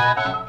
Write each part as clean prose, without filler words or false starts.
Hello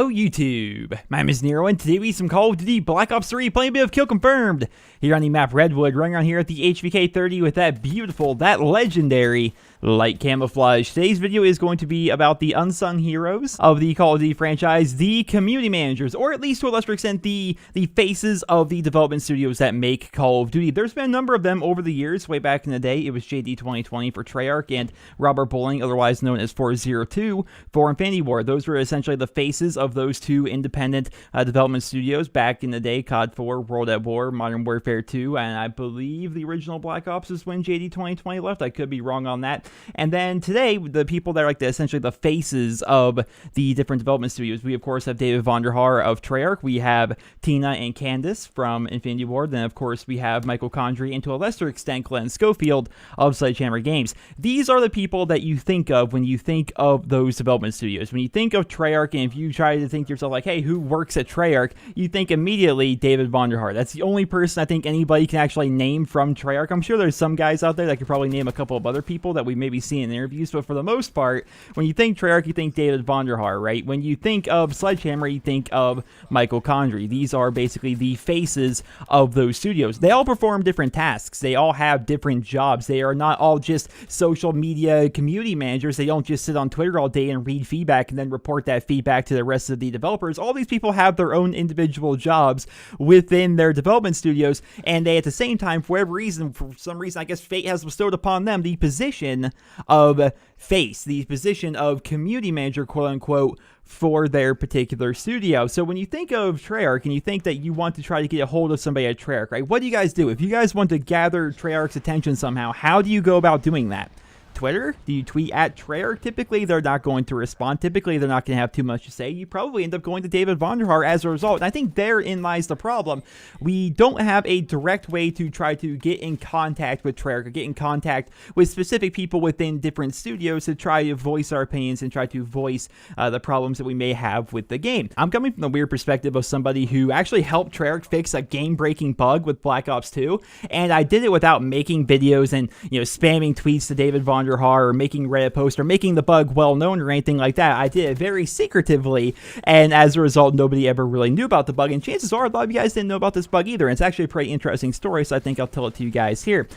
YouTube, my name is Nero and today we have some Call of Duty Black Ops 3 playing a bit of Kill Confirmed here on the map Redwood, running around here at the HVK 30 with that beautiful, that legendary light camouflage. Today's video is going to be about the unsung heroes of the Call of Duty franchise, the community managers, or at least to a lesser extent the faces of the development studios that make Call of Duty. There's been a number of them over the years. Way back in the day, it was JD 2020 for Treyarch and Robert Bowling, otherwise known as 402 for Infinity Ward. Those were essentially the faces of those two independent development studios back in the day. COD 4, World at War, Modern Warfare 2, and I believe the original Black Ops is when JD 2020 left. I could be wrong on that. And then today, the people that are like essentially the faces of the different development studios, we of course have David Vonderhaar of Treyarch, we have Tina and Candace from Infinity Ward, then of course we have Michael Condrey, and to a lesser extent Glenn Schofield of Sledgehammer Games. These are the people that you think of when you think of those development studios. When you think of Treyarch, and if you try to think to yourself like, hey, who works at Treyarch, you think immediately David Vonderhaar. That's the only person I think anybody can actually name from Treyarch. I'm sure there's some guys out there that could probably name a couple of other people that we maybe see in interviews, but for the most part, when you think Treyarch, you think David Vonderhaar, right? When you think of Sledgehammer, you think of Michael Condrey. These are basically the faces of those studios. They all perform different tasks. They all have different jobs. They are not all just social media community managers. They don't just sit on Twitter all day and read feedback and then report that feedback to the rest of the developers. All these people have their own individual jobs within their development studios, and they at the same time, for whatever reason, for some reason, I guess fate has bestowed upon them the position of face, the position of community manager, quote unquote, for their particular studio. So when you think of Treyarch and you think that you want to try to get a hold of somebody at Treyarch, right, what do you guys do? If you guys want to gather Treyarch's attention somehow, how do you go about doing that? Twitter? Do you tweet at Treyarch? Typically, they're not going to respond. Typically, they're not going to have too much to say. You probably end up going to David Vonderhaar as a result. And I think therein lies the problem. We don't have a direct way to try to get in contact with Treyarch or get in contact with specific people within different studios to try to voice our opinions and try to voice the problems that we may have with the game. I'm coming from the weird perspective of somebody who actually helped Treyarch fix a game-breaking bug with Black Ops 2, and I did it without making videos and, spamming tweets to David Vonderhaar or making Reddit posts or making the bug well known or anything like that. I did it very secretively, and as a result, nobody ever really knew about the bug, and chances are a lot of you guys didn't know about this bug either. And it's actually a pretty interesting story, so I think I'll tell it to you guys here.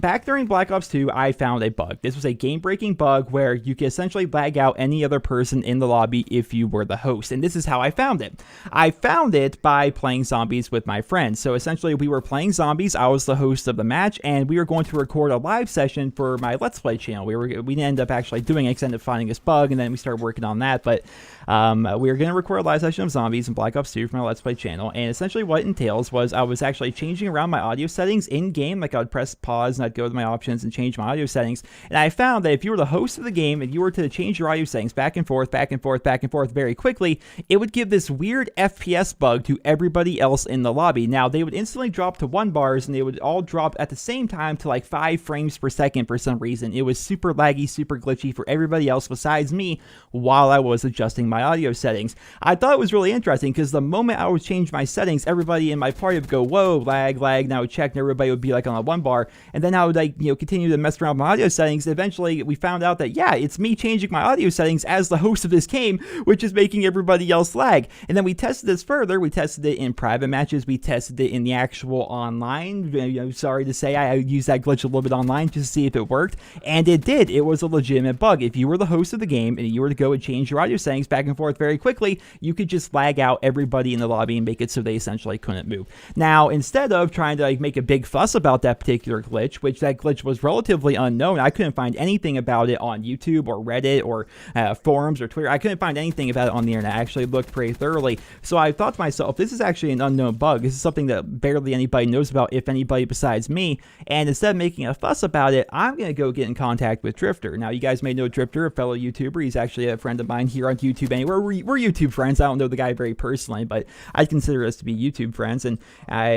Back during Black Ops 2, I found a bug. This was a game-breaking bug where you could essentially lag out any other person in the lobby if you were the host, and this is how I found it. I found it by playing zombies with my friends. So essentially, we were playing zombies, I was the host of the match, and we were going to record a live session for my Let's Play channel. We didn't end up actually doing it, ended up finding this bug, and then we started working on that. But we were going to record a live session of zombies in Black Ops 2 from my Let's Play channel, and essentially what it entails was I was actually changing around my audio settings in-game. Like I would press pause and I'd go to my options and change my audio settings, and I found that if you were the host of the game and you were to change your audio settings back and forth, back and forth, back and forth very quickly, it would give this weird FPS bug to everybody else in the lobby. Now, they would instantly drop to 1 bars, and they would all drop at the same time to like 5 frames per second for some reason. It was super laggy, super glitchy for everybody else besides me while I was adjusting my audio settings. I thought it was really interesting because the moment I would change my settings, everybody in my party would go, whoa, lag, lag, and I would check, and everybody would be like on a 1 bar, and then I would continue to mess around with my audio settings. Eventually, we found out that, yeah, it's me changing my audio settings as the host of this game, which is making everybody else lag. And then we tested this further. We tested it in private matches. We tested it in the actual online. Sorry to say, I used that glitch a little bit online just to see if it worked, and it did. It was a legitimate bug. If you were the host of the game and you were to go and change your audio settings back and forth very quickly, you could just lag out everybody in the lobby and make it so they essentially couldn't move. Now, instead of trying to make a big fuss about that particular glitch, which that glitch was relatively unknown, I couldn't find anything about it on YouTube or Reddit or forums or Twitter. I couldn't find anything about it on the internet. I actually looked pretty thoroughly. So I thought to myself, this is actually an unknown bug. This is something that barely anybody knows about, if anybody besides me. And instead of making a fuss about it, I'm going to go get in contact contact with Drifter. Now, you guys may know Drifter, a fellow YouTuber. He's actually a friend of mine here on YouTube. Anywhere we're YouTube friends. I don't know the guy very personally, but I consider us to be YouTube friends. And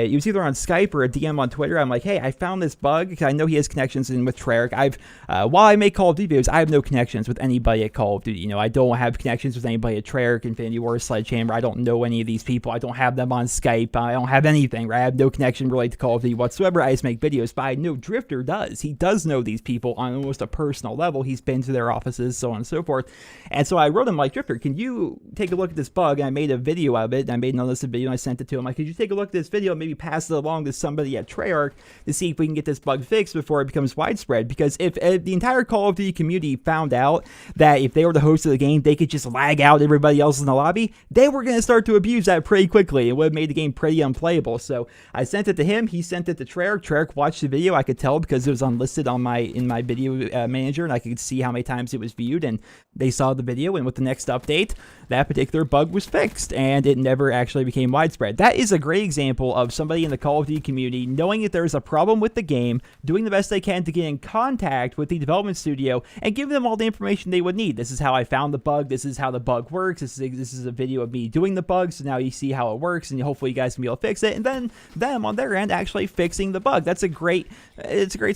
he was either on Skype or a DM on Twitter. I'm like, hey, I found this bug because I know he has connections in with Treyarch. While I make Call of Duty videos, I have no connections with anybody at Call of Duty. You know, I don't have connections with anybody at Treyarch, Infinity Ward, Sledgehammer. I don't know any of these people. I don't have them on Skype. I don't have anything, right? I have no connection related to Call of Duty whatsoever. I just make videos, but I know Drifter does. He does know these people on almost a personal level. He's been to their offices, so on and so forth. And so I wrote him like, Drifter, can you take a look at this bug? And I made a video of it. And I made an unlisted video and I sent it to him. Like, could you take a look at this video and maybe pass it along to somebody at Treyarch to see if we can get this bug fixed before it becomes widespread? Because if the entire Call of Duty community found out that if they were the host of the game, they could just lag out everybody else in the lobby, they were going to start to abuse that pretty quickly. It would have made the game pretty unplayable. So I sent it to him. He sent it to Treyarch. Treyarch watched the video. I could tell because it was unlisted on in my video manager, and I could see how many times it was viewed. And they saw the video, and with the next update, that particular bug was fixed, and it never actually became widespread. That is a great example of somebody in the Call of Duty community knowing that there's a problem with the game, doing the best they can to get in contact with the development studio, and give them all the information they would need. This is how I found the bug. This is how the bug works. This is a video of me doing the bug, so now you see how it works, and hopefully you guys can be able to fix it. And then them on their end actually fixing the bug. It's a great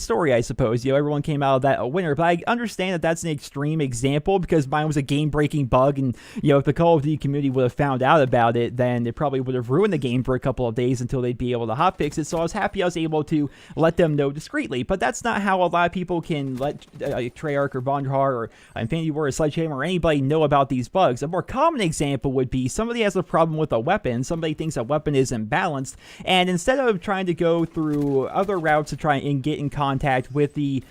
story, I suppose. You know, everyone came out of that a winner, but I understand that that's an extreme example because mine was a game-breaking bug, and you know, if the Call of Duty community would have found out about it, then it probably would have ruined the game for a couple of days until they'd be able to hotfix it. So I was happy I was able to let them know discreetly, but that's not how a lot of people can let Treyarch or Vonderhaar or Infinity Ward or Sledgehammer or anybody know about these bugs. A more common example would be somebody has a problem with a weapon, somebody thinks a weapon is imbalanced, and instead of trying to go through other routes to try and get in contact with the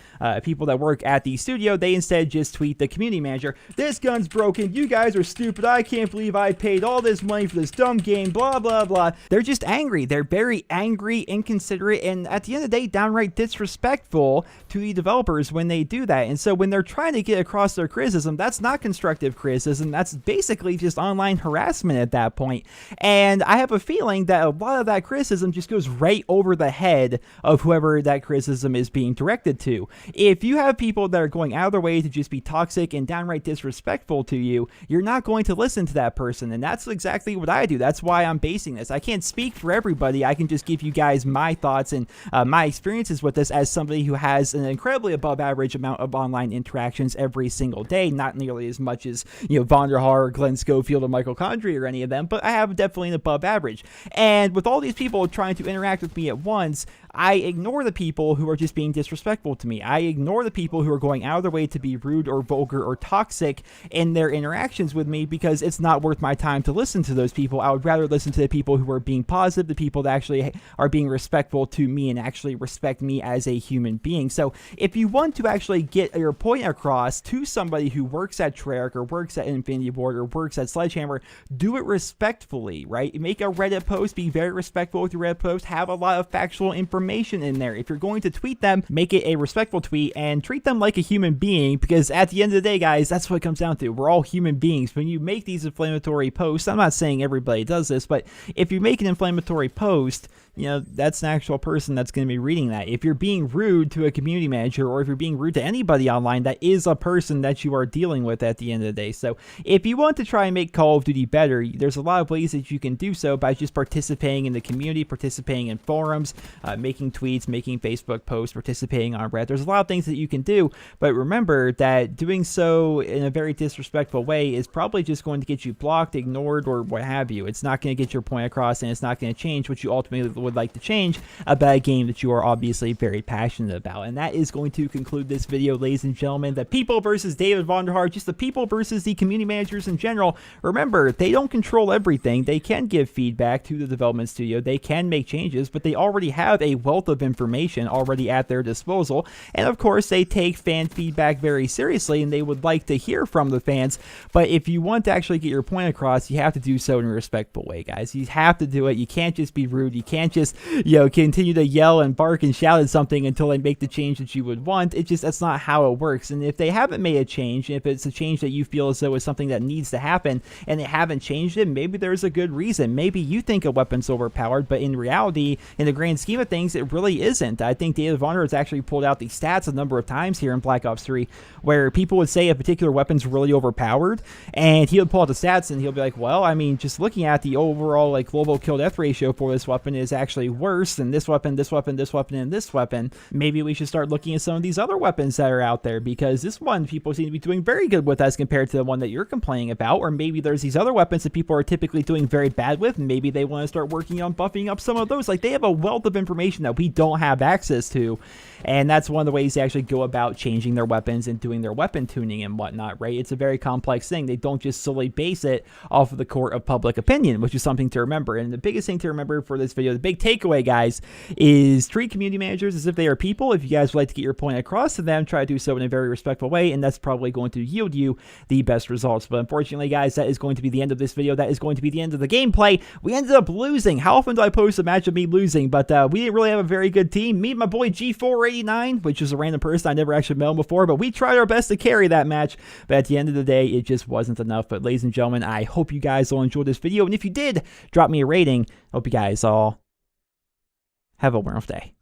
people that work at the studio, they instead just tweet the community manager, "This gun's broken, you guys are stupid, I can't believe I paid all this money for this dumb game, blah blah blah." They're just angry. They're very angry, inconsiderate, and at the end of the day, downright disrespectful to the developers when they do that. And so when they're trying to get across their criticism, that's not constructive criticism. That's basically just online harassment at that point. And I have a feeling that a lot of that criticism just goes right over the head of whoever that criticism is being directed to. If you have people that are going out of their way to just be toxic and downright disrespectful to you, you're not going to listen to that person. And that's exactly what I do. That's why I'm basing this. I can't speak for everybody. I can just give you guys my thoughts and my experiences with this as somebody who has an incredibly above average amount of online interactions every single day. Not nearly as much as, you know, Vonderhaar or Glenn Schofield or Michael Condrey or any of them, but I have definitely an above average. And with all these people trying to interact with me at once, I ignore the people who are just being disrespectful to me. I ignore the people who are going out of their way to be rude or vulgar or toxic in their interactions with me because it's not worth my time to listen to those people. I would rather listen to the people who are being positive, the people that actually are being respectful to me and actually respect me as a human being. So if you want to actually get your point across to somebody who works at Treyarch or works at Infinity Ward or works at Sledgehammer, do it respectfully, right? Make a Reddit post, be very respectful with your Reddit post, have a lot of factual information in there. If you're going to tweet them, make it a respectful tweet and treat them like a human being, because at the end of the day, guys, that's what it comes down to. We're all human beings. When you make these inflammatory posts, I'm not saying everybody does this, but if you make an inflammatory post, you know, that's an actual person that's going to be reading that. If you're being rude to a community manager or if you're being rude to anybody online, that is a person that you are dealing with at the end of the day. So if you want to try and make Call of Duty better, there's a lot of ways that you can do so by just participating in the community, participating in forums, making tweets, making Facebook posts, participating on Reddit. There's a lot of things that you can do, but remember that doing so in a very disrespectful way is probably just going to get you blocked, ignored, or what have you. It's not going to get your point across, and it's not going to change what you ultimately would like to change about a game that you are obviously very passionate about. And that is going to conclude this video, ladies and gentlemen. The people versus David Vonderhaar, just the people versus the community managers in general. Remember, they don't control everything. They can give feedback to the development studio. They can make changes, but they already have a wealth of information already at their disposal. And of course, they take fan feedback very seriously, and they would like to hear from the fans. But if you want to actually get your point across, you have to do so in a respectful way, guys. You have to do it. You can't just be rude. You can't just, you know, continue to yell and bark and shout at something until they make the change that you would want. It just, that's not how it works. And if they haven't made a change, if it's a change that you feel as though is something that needs to happen and they haven't changed it, maybe there's a good reason. Maybe you think a weapon's overpowered, but in reality, in the grand scheme of things, it really isn't. I think David Vonderhaar has actually pulled out the stats a number of times here in Black Ops 3 where people would say a particular weapon's really overpowered, and he would pull out the stats and he'll be like, well, I mean, just looking at the overall like global kill death ratio for this weapon is actually worse than this weapon, this weapon, this weapon, and this weapon. Maybe we should start looking at some of these other weapons that are out there, because this one people seem to be doing very good with as compared to the one that you're complaining about. Or maybe there's these other weapons that people are typically doing very bad with, and maybe they want to start working on buffing up some of those. Like, they have a wealth of information that we don't have access to, and that's one of the ways they actually go about changing their weapons and doing their weapon tuning and whatnot, right? It's a very complex thing. They don't just solely base it off of the court of public opinion, which is something to remember. And the biggest thing to remember for this video, the big takeaway, guys, is treat community managers as if they are people. If you guys would like to get your point across to them, try to do so in a very respectful way, and that's probably going to yield you the best results. But unfortunately, guys, that is going to be the end of this video. That is going to be the end of the gameplay. We ended up losing. How often do I post a match of me losing? But we didn't really have a very good team. Meet my boy G489, which is a random person I never actually met him before, but we tried our best to carry that match. But at the end of the day, it just wasn't enough. But ladies and gentlemen, I hope you guys all enjoyed this video, and if you did, drop me a rating. Hope you guys all have a wonderful day.